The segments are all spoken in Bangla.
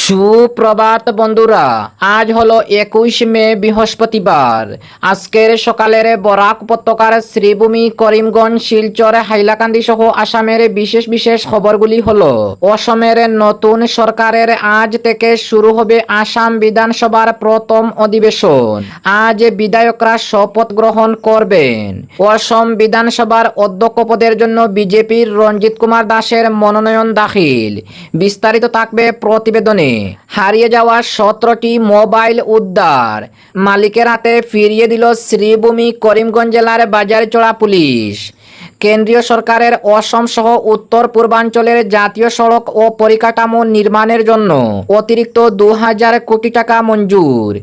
সুপ্রভাত বন্ধুরা, আজ হলো 21 মে বৃহস্পতিবার। আজকের সকালের বরাক উপত্যকার শ্রীভূমি, করিমগঞ্জ, শিলচর, হাইলাকান্দি সহ আসামের বিশেষ বিশেষ খবরগুলি হলো: অসমের নতুন সরকারের আজ থেকে শুরু হবে আসাম বিধানসভার প্রথম অধিবেশন। আজ বিধায়করা শপথ গ্রহণ করবেন। অসম বিধানসভার অধ্যক্ষ পদের জন্য বিজেপির রঞ্জিত কুমার দাসের মনোনয়ন দাখিল। বিস্তারিত থাকবে প্রতিবেদনে। হারিয়ে যাওয়া 17টি মোবাইল উদ্ধার, মালিকের হাতে ফিরিয়ে দিল শ্রীভূমি, করিমগঞ্জ জেলার বাজারচড়া পুলিশ। কেন্দ্রীয় সরকারের অসম সহ উত্তর পূর্বাঞ্চলের জাতীয় সড়ক ও পরিকাঠামো নির্মাণের জন্য অতিরিক্ত 2000 কোটি টাকা মঞ্জুর।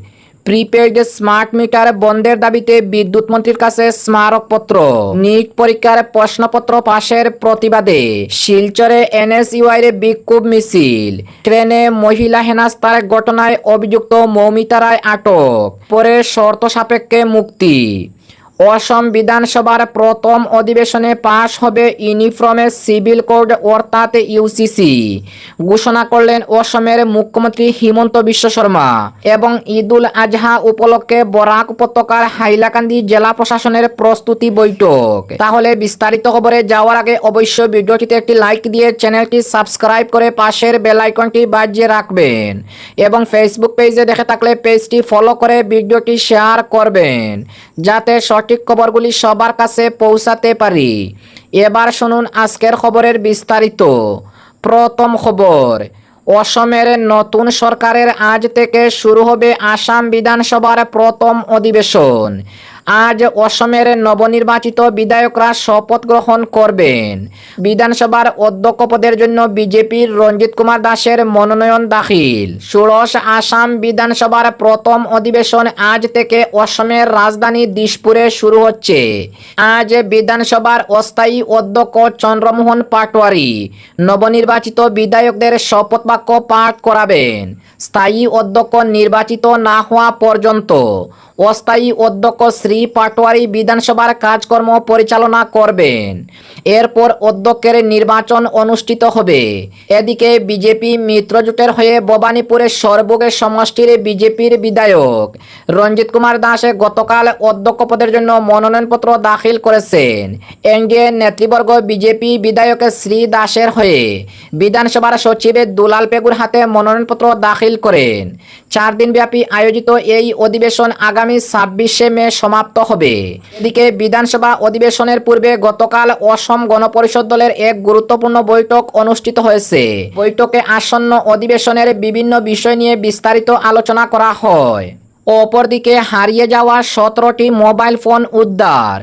প্রিপেইড স্মার্ট মিটার বন্ধের দাবিতে বিদ্যুৎ মন্ত্রীর কাছে স্মারকপত্র। নিট পরীক্ষার প্রশ্নপত্র পাশের প্রতিবাদে শিলচরে এনএসইউআইয়ের বিক্ষোভ মিছিল। ট্রেনে মহিলা হেনস্থার ঘটনায় অভিযুক্ত মৌমিতা রায় আটক, পরে শর্ত সাপেক্ষে মুক্তি। অসম বিধানসভার প্রথম অধিবেশনে পাশ হবে ইউনিফর্মে সিভিল কোড অর্থাৎ ইউসিসি, ঘোষণা করলেন অসমের মুখ্যমন্ত্রী হিমন্ত বিশ্ব শর্মা। এবং ঈদুল আজহা উপলক্ষে বরাক উপত্যকার হাইলাকান্দি জেলা প্রশাসনের প্রস্তুতি বৈঠক। তাহলে বিস্তারিত খবরে যাওয়ার আগে অবশ্যই ভিডিওটিতে একটি লাইক দিয়ে চ্যানেলটি সাবস্ক্রাইব করে পাশের বেল আইকনটি বাজিয়ে রাখবেন এবং ফেসবুক পেজে দেখে থাকলে পেজটি ফলো করে ভিডিওটি শেয়ার করবেন, যাতে সঠিক খবরগুলি সবার কাছে পৌঁছাতে পারি। এবার শুনুন আজকের খবরের বিস্তারিত। প্রথম খবর, অসমের নতুন সরকারের আজ থেকে শুরু হবে আসাম বিধানসভার প্রথম অধিবেশন। আজ অসমের নবনির্বাচিত বিধায়করা শপথ গ্রহণ করবেন। বিধানসভার অধ্যক্ষ পদের জন্য বিজেপির রঞ্জিত কুমার দাসের মনোনয়ন দাখিল। ষোড়শ আসাম বিধানসভার প্রথম অধিবেশন আজ থেকে অসমের রাজধানী দিশপুরে শুরু হচ্ছে। আজ বিধানসভার অস্থায়ী অধ্যক্ষ চন্দ্রমোহন পাটোয়ারি নবনির্বাচিত বিধায়কদের শপথ বাক্য পাঠ করাবেন। স্থায়ী অধ্যক্ষ নির্বাচিত না হওয়া পর্যন্ত অস্থায়ী অধ্যক্ষ শ্রী পাটোয়ারি বিধানসভার কাজকর্ম পরিচালনা করবেন। এরপর অধ্যক্ষের নির্বাচন অনুষ্ঠিত হবে। এদিকে বিজেপি মিত্রজোটের হয়ে ভবানীপুরের সরবুগে সমষ্টির বিজেপির বিধায়ক রঞ্জিত কুমার দাস গতকাল অধ্যক্ষ পদের জন্য মনোনয়নপত্র দাখিল করেছেন। এনডিএ নেতৃবর্গ বিজেপি বিধায়ক শ্রী দাসের হয়ে বিধানসভার সচিব দুলাল পেগুর হাতে মনোনয়নপত্র দাখিল করেন। 4 দিনব্যাপী আয়োজিত এই অধিবেশন আগামী 26 মে সমাপ্ত হবে। এদিকে বিধানসভা অধিবেশনের পূর্বে গতকাল অসম গণপরিষদ দলের এক গুরুত্বপূর্ণ বৈঠক অনুষ্ঠিত হয়েছে। বৈঠকে আসন্ন অধিবেশনের বিভিন্ন বিষয় নিয়ে বিস্তারিত আলোচনা করা হয়। অপরদিকে হারিয়ে যাওয়া 17টি মোবাইল ফোন উদ্ধার,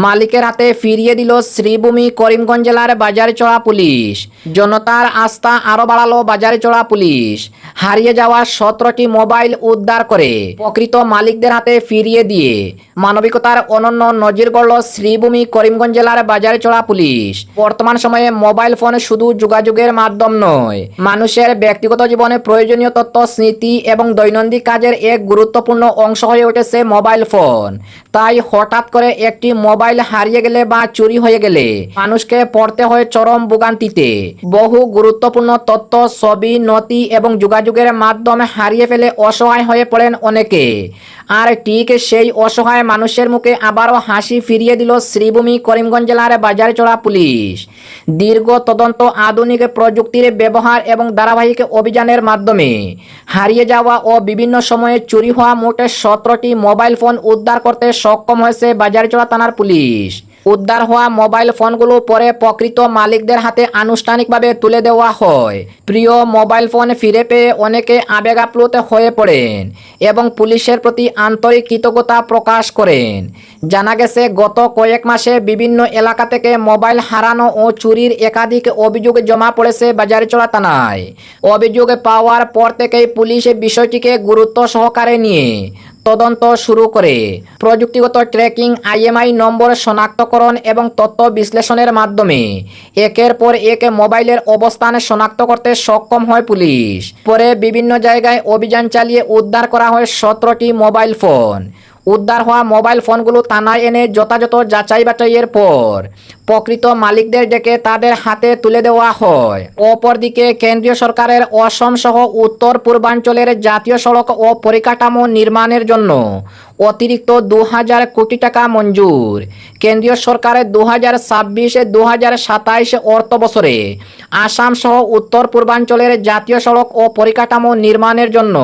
মালিকের হাতে ফিরিয়ে দিল শ্রীভূমি, করিমগঞ্জ জেলার বাজারচড়া পুলিশ। জনতার আস্থা আরো বাড়ালো বাজারচড়া পুলিশ। হারিয়ে যাওয়া 17টি মোবাইল উদ্ধার করে প্রকৃত মালিকদের হাতে ফিরিয়ে দিয়ে মানবিকতার অনন্য নজির গড়ল শ্রীভূমি, করিমগঞ্জ জেলার বাজারচড়া পুলিশ। বর্তমান সময়ে মোবাইল ফোন শুধু যোগাযোগের মাধ্যম নয়, মানুষের ব্যক্তিগত জীবনে প্রয়োজনীয় তথ্য, স্মৃতি এবং দৈনন্দিন কাজের এক গুরুত্বপূর্ণ অংশ হয়ে উঠেছে মোবাইল ফোন। তাই হঠাৎ করে একটি মোবাইল হারিয়ে গেলে বা চুরি হয়ে গেলে মানুষকে পড়তে হয় চরম ভোগান্তিতে। বহু গুরুত্বপূর্ণ তথ্য, ছবি, নথি এবং যোগাযোগের মাধ্যমে হারিয়ে ফেলে অসহায় হয়ে পড়েন অনেকে। আর ঠিক সেই অসহায় মানুষের মুখে আবারও হাসি ফিরিয়ে দিল শ্রীভূমি, করিমগঞ্জ জেলার বাজারচড়া পুলিশ। দীর্ঘ তদন্ত, আধুনিক প্রযুক্তির ব্যবহার এবং ধারাবাহিক অভিযানের মাধ্যমে হারিয়ে যাওয়া ও বিভিন্ন সময়ে চুরি হওয়া মোট 17টি মোবাইল ফোন উদ্ধার করতে সক্ষম হয়েছে বাজারচড়া থানার পুলিশ। উদ্ধার হওয়া মোবাইল ফোনগুলো পরে প্রকৃত মালিকদের হাতে আনুষ্ঠানিকভাবে তুলে দেওয়া হয়। প্রিয় মোবাইল ফোন ফিরে পেয়ে অনেকে আবেগ আপ্লুত হয়ে পড়েন এবং পুলিশের প্রতি আন্তরিক কৃতজ্ঞতা প্রকাশ করেন। জানা গেছে, গত কয়েক মাসে বিভিন্ন এলাকা থেকে মোবাইল হারানো ও চুরির একাধিক অভিযোগ জমা পড়েছে বাজারচড়া থানায়। অভিযোগ পাওয়ার পর থেকেই পুলিশ বিষয়টিকে গুরুত্ব সহকারে নিয়ে তদন্ত শুরু করে প্রযুক্তিগত ট্র্যাকিং, আইএমআই নম্বর শনাক্তকরণ এবং তথ্য বিশ্লেষণের মাধ্যমে একের পর এক মোবাইলের অবস্থান শনাক্ত করতে সক্ষম হয় পুলিশ। পরে বিভিন্ন জায়গায় অভিযান চালিয়ে উদ্ধার করা হয় 17টি মোবাইল ফোন। উদ্ধার হওয়া মোবাইল ফোনগুলো থানায় এনে যথাযথ যাচাই বাছাইয়ের পর প্রকৃত মালিকদের ডেকে তাদের হাতে তুলে দেওয়া হয়। অপরদিকে কেন্দ্রীয় সরকারের অসম সহ উত্তর পূর্বাঞ্চলের জাতীয় সড়ক ও পরিকাঠামো নির্মাণের জন্য অতিরিক্ত 2000 কোটি টাকা মঞ্জুর। কেন্দ্রীয় সরকারের 2026-2027 অর্থ বছরে আসাম সহ উত্তর পূর্বাঞ্চলের জাতীয় সড়ক ও পরিকাঠামো নির্মাণের জন্য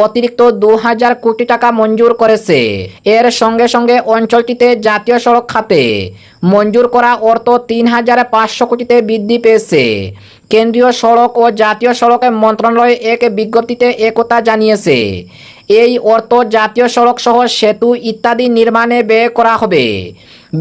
অতিরিক্ত 2000 কোটি টাকা মঞ্জুর করেছে। এর সঙ্গে সঙ্গে অঞ্চলটিতে জাতীয় সড়ক খাতে মঞ্জুর করা অর্থ 3500 কোটিতে বৃদ্ধি পেয়েছে। কেন্দ্রীয় সড়ক ও জাতীয় সড়ক মন্ত্রণালয় এক বিজ্ঞপ্তিতে একথা জানিয়েছে। এই অর্থ জাতীয় সড়ক সহ সেতু ইত্যাদি নির্মাণে ব্যয় করা হবে।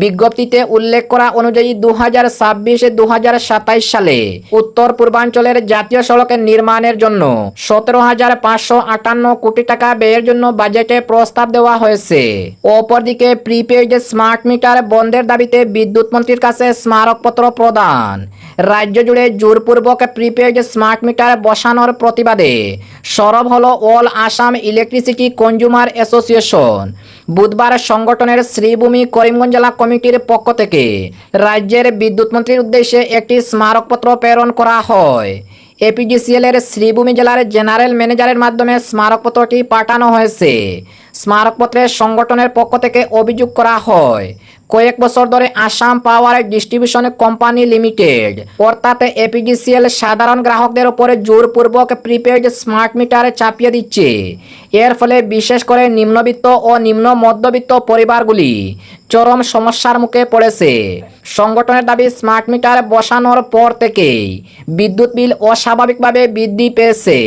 বিজ্ঞপ্তিতে উল্লেখ করা অনুযায়ী 2026-2027 সালে উত্তর পূর্বাঞ্চলের জাতীয় সড়কের নির্মাণের জন্য 17,558 কোটি টাকা ব্যয়ের জন্য বাজেটে প্রস্তাব দেওয়া হয়েছে। অপরদিকে প্রিপেইড স্মার্ট মিটার বন্ধের দাবিতে বিদ্যুৎ মন্ত্রীর কাছে স্মারকপত্র প্রদান। রাজ্য জুড়ে জোরপূর্বক প্রিপেইড স্মার্ট মিটার বসানোর প্রতিবাদে সরব হল all Assam electricity consumer association. বুধবার সংগঠনের শ্রীভূমি করিমগঞ্জ জেলা কমিটির পক্ষ থেকে রাজ্যের বিদ্যুৎ মন্ত্রীর উদ্দেশ্যে একটি স্মারকপত্র প্রেরণ করা হয়। এপিডিসিএল এর শ্রীভূমি জেলার জেনারেল ম্যানেজারের মাধ্যমে স্মারকপত্রটি পাঠানো হয়েছে। স্মারকপত্রে সংগঠনের পক্ষ থেকে অভিযোগ করা হয়, কয়েক বছর ধরে Assam power distribution company limited অর্থাৎ এপিডিসিএল সাধারণ গ্রাহকদের উপরে জোরপূর্বক প্রিপেইড স্মার্ট মিটার চাপিয়ে দিচ্ছে। এর ফলে বিশেষ করে নিম্নবিত্ত ও নিম্ন মধ্যবিত্ত পরিবারগুলি চরম সমস্যার মুখে পড়েছে। সংগঠনের দাবি, স্মার্ট মিটার বসানোর পর থেকেই বিদ্যুৎ বিল অস্বাভাবিকভাবে বৃদ্ধি পেয়েছে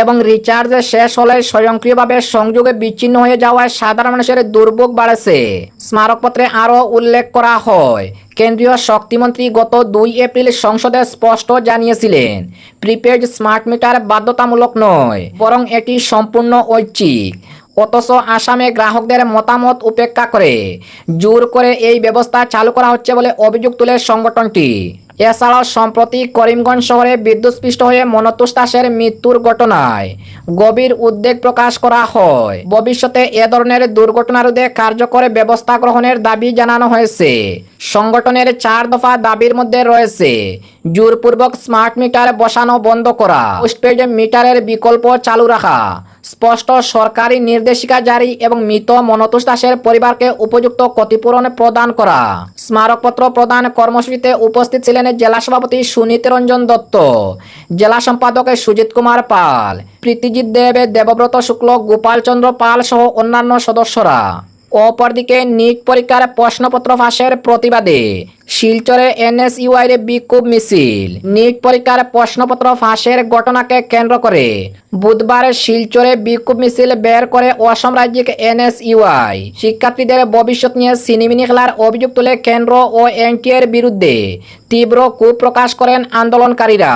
এবং রিচার্জ শেষ হলে স্বয়ংক্রিয়ভাবে সংযোগে বিচ্ছিন্ন হয়ে যাওয়ায় সাধারণ মানুষের দুর্ভোগ বাড়ছে। স্মারকপত্রে আরও উল্লেখ করা হয়, কেন্দ্রীয় শক্তিমন্ত্রী গত 2 এপ্রিল সংসদে স্পষ্ট জানিয়েছিলেন, প্রিপেইড স্মার্ট মিটার বাধ্যতামূলক নয়, বরং এটি সম্পূর্ণ ঐচ্ছিক। অথচ আসামে গ্রাহকদের মতামত উপেক্ষা করে জোর করে এই ব্যবস্থা চালু করা হচ্ছে বলে অভিযোগ তুলে সংগঠনটি। এছাড়াও সম্প্রতি করিমগঞ্জ শহরে বিদ্যুৎস্পৃষ্ট হয়ে মনতোষ দাসের মৃত্যুর ঘটনায় গভীর উদ্বেগ প্রকাশ করা হয়। ভবিষ্যতে এ ধরনের দুর্ঘটনা রোধে কার্যকর ব্যবস্থা গ্রহণের দাবি জানানো হয়েছে। সংগঠনের 4 দফা দাবির মধ্যে রয়েছে জোরপূর্বক স্মার্ট মিটার বসানো বন্ধ করা, পোস্টপেড মিটারের বিকল্প চালু রাখা, স্পষ্ট সরকারি নির্দেশিকা জারি এবং মৃত মনতোষ দাসের পরিবারকে উপযুক্ত ক্ষতিপূরণ প্রদান করা। স্মারকপত্র প্রদান কর্মসূচিতে উপস্থিত ছিলেন জেলা সভাপতি সুনীতি রঞ্জন দত্ত, জেলা সম্পাদক সুজিত কুমার পাল, প্রীতিজিৎ দেব, দেবব্রত শুক্ল, গোপাল চন্দ্র পাল সহ অন্যান্য সদস্যরা। অপরদিকে নিট পরীক্ষার প্রশ্নপত্র ফাঁসের প্রতিবাদে শিলচরে এনএসইউআই এর বিক্ষোভ মিছিল। নিট পরীক্ষার প্রশ্নপত্র ফাঁসের ঘটনাকে কেন্দ্র করে বুধবার শিলচরে বিক্ষোভ মিছিল বের করে অসম রাজ্যিক এনএসইউআই শিক্ষার্থীদের ভবিষ্যৎ নিয়ে ছিনিমিনি খেলার অভিযোগ তুলে কেন্দ্র ও এনটিএর বিরুদ্ধে তীব্র ক্ষোভ প্রকাশ করেন আন্দোলনকারীরা।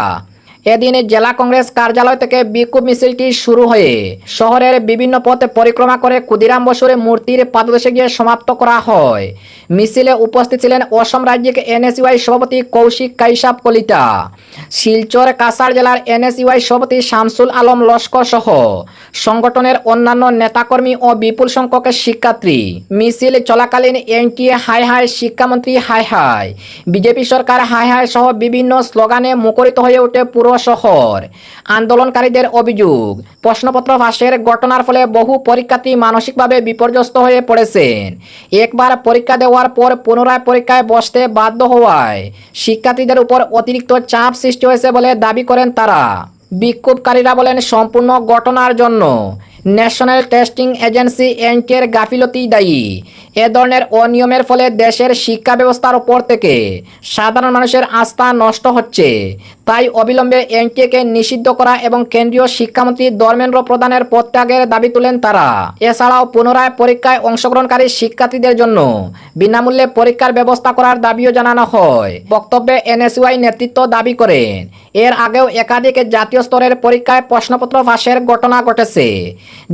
এদিন জেলা কংগ্রেস কার্যালয় থেকে বিক্ষোভ মিছিলটি শুরু হয়ে শহরের বিভিন্ন পথে পরিক্রমা করে ক্ষুদিরাম বসুর মূর্তির পাদদেশে গিয়ে সমাপ্ত করা হয়। মিছিলে উপস্থিত ছিলেন অসম রাজ্যিক এনএসইউআই সভাপতি কৌশিক কাইসাব কলিতা, শিলচর কাছাড় জেলার এনএসইউআই সভাপতি শামসুল আলম লস্কর সহ সংগঠনের অন্যান্য নেতাকর্মী ও বিপুল সংখ্যক শিক্ষার্থী। মিছিল চলাকালীন এনটিএ হাই হাই, শিক্ষামন্ত্রী হাই হাই, বিজেপি সরকার হাই হাই সহ বিভিন্ন স্লোগানে মুখরিত হয়ে ওঠে পুরো শহর। আন্দোলনকারীদের অভিযোগ, প্রশ্নপত্র ফাঁসের ঘটনার ফলে বহু পরীক্ষার্থী মানসিকভাবে বিপর্যস্ত হয়ে পড়েছেন। একবার পরীক্ষা দেওয়ার পর পুনরায় পরীক্ষায় বসতে বাধ্য হওয়ায় শিক্ষার্থীদের উপর অতিরিক্ত চাপ সৃষ্টি হয়েছে বলে দাবি করেন তারা। বিক্ষোভকারীরা বলেন, সম্পূর্ণ ঘটনার জন্য ন্যাশনাল টেস্টিং এজেন্সি এনটিএর গাফিলতি দায়ী। এ ধরনের অনিয়মের ফলে দেশের শিক্ষা ব্যবস্থার উপর থেকে সাধারণ মানুষের আস্থা নষ্ট হচ্ছে। তাই অবিলম্বে এনটিএকে নিষিদ্ধ করা এবং কেন্দ্রীয় শিক্ষামন্ত্রী ধর্মেন্দ্র প্রধানের পদত্যাগের দাবি তুলেন তারা। এছাড়াও পুনরায় পরীক্ষায় অংশগ্রহণকারী শিক্ষার্থীদের জন্য বিনামূল্যে পরীক্ষার ব্যবস্থা করার দাবিও জানানো হয়। বক্তব্যে এনএসইউআই নেতৃত্ব দাবি করেন, এর আগেও একাধিক জাতীয় স্তরের পরীক্ষায় প্রশ্নপত্র ফাঁসের ঘটনা ঘটেছে,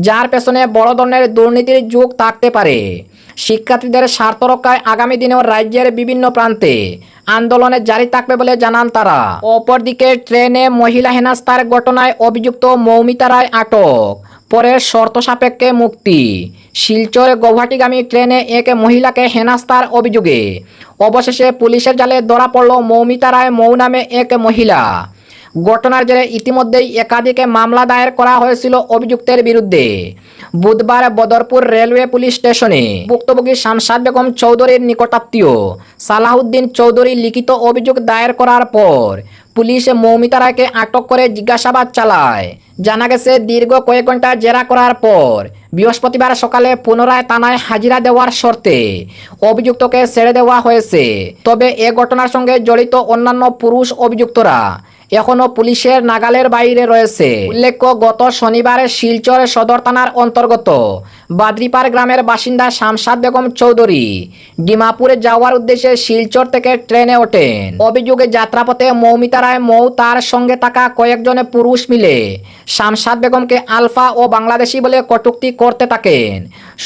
যার পেছনে বড় ধরনের দুর্নীতির যোগ থাকতে পারে। শিক্ষার্থীদের স্বার্থ রক্ষায় আগামী দিনেও রাজ্যের বিভিন্ন প্রান্তে আন্দোলনে জারি থাকবে বলে জানান তারা। অপরদিকে ট্রেনে মহিলা হেনস্থার ঘটনায় অভিযুক্ত মৌমিতা রায় আটক। পরে শর্ত সাপেক্ষে মুক্তি। শিলচর গৌহাটিগামী ট্রেনে এক মহিলাকে হেনস্থার অভিযোগে অবশেষে পুলিশের জালে ধরা পড়ল মৌমিতা রায় মৌ নামে এক মহিলা। ঘটনার জেরে ইতিমধ্যেই একাধিক মামলা দায়ের করা হয়েছিল অভিযুক্তের বিরুদ্ধে। বুধবার বদরপুর রেলওয়ে পুলিশ স্টেশনে ভুক্তভোগী শামসাদ বেগম চৌধুরীর নিকটাত্মীয় সালাহউদ্দিন চৌধুরী লিখিত অভিযোগ দায়ের করার পর পুলিশ মৌমিতা রায়কে আটক করে জিজ্ঞাসাবাদ চালায়। জানা গেছে, দীর্ঘ কয়েক ঘন্টা জেরা করার পর বৃহস্পতিবার সকালে পুনরায় থানায় হাজিরা দেওয়ার শর্তে অভিযুক্তকে ছেড়ে দেওয়া হয়েছে। তবে এ ঘটনার সঙ্গে জড়িত অন্যান্য পুরুষ অভিযুক্তরা এখনো পুলিশের নাগালের বাইরে রয়েছে। উল্লেখ্য, গত শনিবারে শিলচর সদর থানার অন্তর্গত বাদরিপাড় গ্রামের বাসিন্দা শামসাদ বেগম চৌধুরী ডিমাপুরে যাওয়ার উদ্দেশ্যে শিলচর থেকে ট্রেনে ওঠেন। অভিযোগে যাত্রাপথে মৌমিতা রায় মৌ তার সঙ্গে থাকা কয়েকজন পুরুষ মিলে শামসাদ বেগমকে আলফা ও বাংলাদেশি বলে কটূক্তি করতে থাকেন।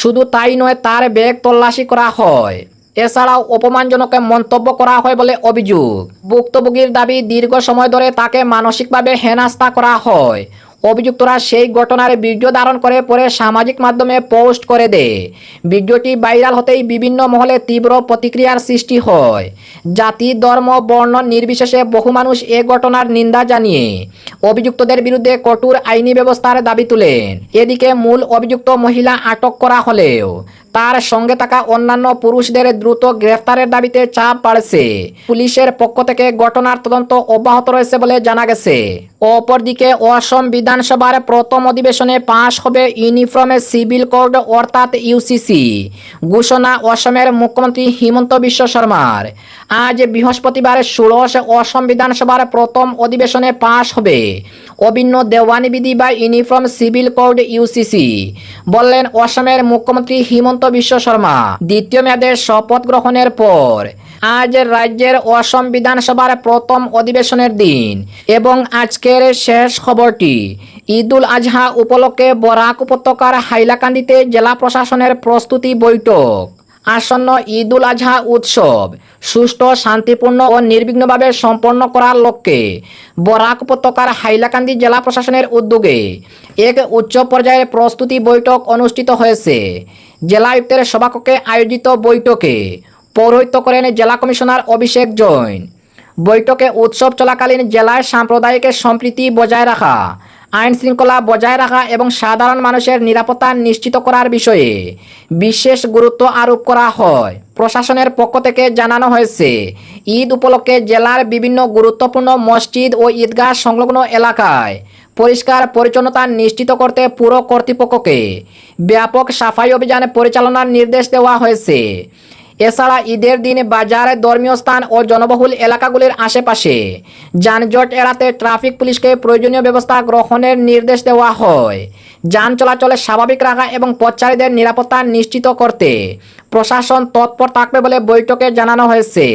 শুধু তাই নয়, তার ব্যাগ তল্লাশি করা হয়। এছাড়াও অপমানজনক মন্তব্য করা হয় বলে অভিযোগ। ভুক্তভোগীর দাবি, দীর্ঘ সময় ধরে তাকে মানসিকভাবে হেনস্থা করা হয়। অভিযুক্তরা সেই ঘটনার ভিডিও ধারণ করে পরে সামাজিক মাধ্যমে পোস্ট করে দেয়। ভিডিওটি ভাইরাল হতেই বিভিন্ন মহলে তীব্র প্রতিক্রিয়ার সৃষ্টি হয়। জাতি, ধর্ম, বর্ণ নির্বিশেষে বহু মানুষ এ ঘটনার নিন্দা জানিয়ে অভিযুক্তদের বিরুদ্ধে কঠোর আইনি ব্যবস্থার দাবি তোলেন। এদিকে মূল অভিযুক্ত মহিলা আটক করা হলেও তার সঙ্গে থাকা অন্যান্য পুরুষদের দ্রুত গ্রেফতারের দাবিতে চাপ বাড়ছে। পুলিশের পক্ষ থেকে ঘটনার তদন্ত অব্যাহত রয়েছে বলে জানা গেছে। অপরদিকে অসম বিধানসভার প্রথম অধিবেশনে পাশ হবে ইউনিফর্ম সিভিল কোড অর্থাৎ ইউসিসি ঘোষণা অসমের মুখ্যমন্ত্রী হিমন্ত বিশ্ব শর্মার। আজ বৃহস্পতিবার ষোড়শ অসম বিধানসভার প্রথম অধিবেশনে পাশ হবে অভিন্ন দেওয়ানি বিধি বা ইউনিফর্ম সিভিল কোড ইউসিসি, বললেন অসমের মুখ্যমন্ত্রী হিমন্ত বিশ্ব শর্মা দ্বিতীয় মেয়াদে শপথ গ্রহণের পর। আজ রাজ্যের অসম বিধানসভার প্রথম অধিবেশনের দিন এবং আজকের শেষ খবরটি, ঈদ উল আজহা উপলক্ষে বরাক উপত্যকার হাইলাকান্দিতে জেলা প্রশাসনের প্রস্তুতি বৈঠক। আসন্ন ঈদ উল আজহা উৎসব সুষ্ঠু, শান্তিপূর্ণ ও নির্বিঘ্নভাবে সম্পন্ন করার লক্ষ্যে বরাক উপত্যকার হাইলাকান্দি জেলা প্রশাসনের উদ্যোগে এক উচ্চ পর্যায়ের প্রস্তুতি বৈঠক অনুষ্ঠিত হয়েছে। জেলা আয়ুক্তের সভাকক্ষে আয়োজিত বৈঠকে পৌরোহিত্য করেন জেলা কমিশনার অভিষেক জৈন। বৈঠকে উৎসব চলাকালীন জেলায় সাম্প্রদায়িক সম্প্রীতি বজায় রাখা, আইন শৃঙ্খলা বজায় রাখা এবং সাধারণ মানুষের নিরাপত্তা নিশ্চিত করার বিষয়ে বিশেষ গুরুত্ব আরোপ করা হয়। প্রশাসনের পক্ষ থেকে জানানো হয়েছে, ঈদ উপলক্ষে জেলার বিভিন্ন গুরুত্বপূর্ণ মসজিদ ও ঈদগাহ সংলগ্ন এলাকায় পরিষ্কার পরিচ্ছন্নতা নিশ্চিত করতে পুর কর্তৃপক্ষকে ব্যাপক সাফাই অভিযান পরিচালনার নির্দেশ দেওয়া হয়েছে। এছাড়া ঈদের দিন বাজার, ধর্মীয় স্থান ও জনবহুল এলাকাগুলির আশেপাশে যানজট এড়াতে ট্রাফিক পুলিশকে প্রয়োজনীয় ব্যবস্থা গ্রহণের নির্দেশ দেওয়া হয়। যান চলাচলে স্বাভাবিক রাখা এবং পথচারীদের নিরাপত্তা নিশ্চিত করতে প্রশাসন তৎপর থাকবে বলে বৈঠকে জানানো হয়েছে।